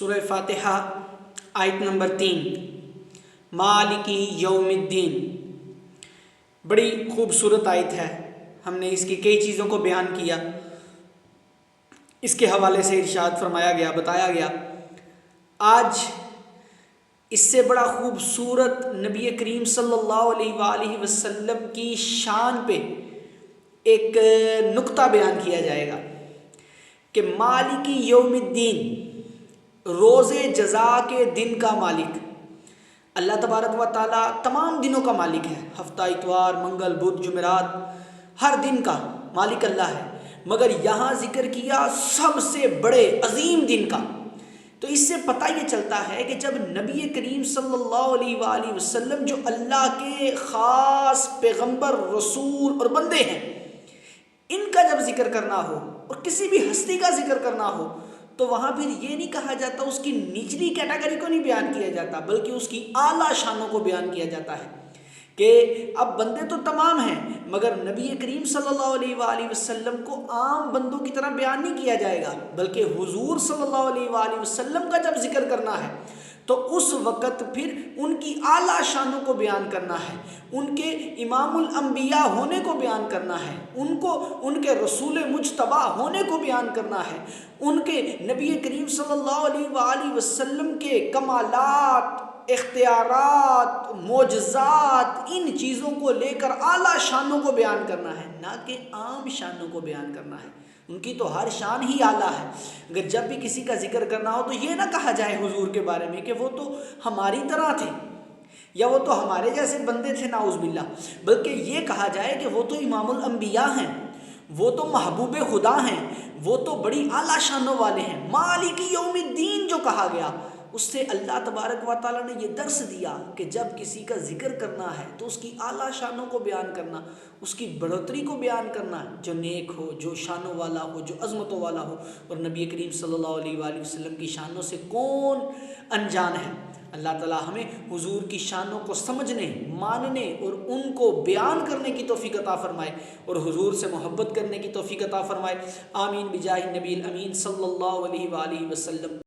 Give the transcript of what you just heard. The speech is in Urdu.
سورہ فاتحہ آیت نمبر 3 مالکی یوم الدین، بڑی خوبصورت آیت ہے۔ ہم نے اس کی کئی چیزوں کو بیان کیا، اس کے حوالے سے ارشاد فرمایا گیا، بتایا گیا۔ آج اس سے بڑا خوبصورت نبی کریم صلی اللہ علیہ وآلہ وسلم کی شان پہ ایک نقطہ بیان کیا جائے گا کہ مالکی یوم الدین، روز جزا کے دن کا مالک اللہ تبارک و تعالیٰ تمام دنوں کا مالک ہے۔ ہفتہ، اتوار، منگل، بدھ، جمعرات، ہر دن کا مالک اللہ ہے، مگر یہاں ذکر کیا سب سے بڑے عظیم دن کا۔ تو اس سے پتہ یہ چلتا ہے کہ جب نبی کریم صلی اللہ علیہ وآلہ وسلم جو اللہ کے خاص پیغمبر، رسول اور بندے ہیں، ان کا جب ذکر کرنا ہو اور کسی بھی ہستی کا ذکر کرنا ہو تو وہاں پھر یہ نہیں کہا جاتا، اس کی نچلی کیٹیگری کو نہیں بیان کیا جاتا، بلکہ اس کی اعلیٰ شانوں کو بیان کیا جاتا ہے کہ اب بندے تو تمام ہیں، مگر نبی کریم صلی اللہ علیہ وآلہ وسلم کو عام بندوں کی طرح بیان نہیں کیا جائے گا، بلکہ حضور صلی اللہ علیہ وآلہ وسلم کا جب ذکر کرنا ہے تو اس وقت پھر ان کی اعلیٰ شانوں کو بیان کرنا ہے، ان کے امام الانبیاء ہونے کو بیان کرنا ہے، ان کے رسول مجتبی ہونے کو بیان کرنا ہے، ان کے نبی کریم صلی اللہ علیہ وآلہ وسلم کے کمالات، اختیارات، معجزات، ان چیزوں کو لے کر اعلیٰ شانوں کو بیان کرنا ہے، نہ کہ عام شانوں کو بیان کرنا ہے۔ ان کی تو ہر شان ہی اعلیٰ ہے۔ اگر جب بھی کسی کا ذکر کرنا ہو تو یہ نہ کہا جائے حضور کے بارے میں کہ وہ تو ہماری طرح تھے یا وہ تو ہمارے جیسے بندے تھے، نعوذ باللہ، بلکہ یہ کہا جائے کہ وہ تو امام الانبیاء ہیں، وہ تو محبوب خدا ہیں، وہ تو بڑی اعلیٰ شانوں والے ہیں۔ مالک یوم الدین جو کہا گیا، اس سے اللہ تبارک و تعالیٰ نے یہ درس دیا کہ جب کسی کا ذکر کرنا ہے تو اس کی اعلیٰ شانوں کو بیان کرنا، اس کی بڑھوتری کو بیان کرنا، جو نیک ہو، جو شانوں والا ہو، جو عظمتوں والا ہو۔ اور نبی کریم صلی اللہ علیہ وآلہ وسلم کی شانوں سے کون انجان ہے؟ اللہ تعالیٰ ہمیں حضور کی شانوں کو سمجھنے، ماننے اور ان کو بیان کرنے کی توفیق عطا فرمائے، اور حضور سے محبت کرنے کی توفیق عطا فرمائے۔ آمین بجاہ النبی الامین صلی اللہ علیہ وآلہ وسلم۔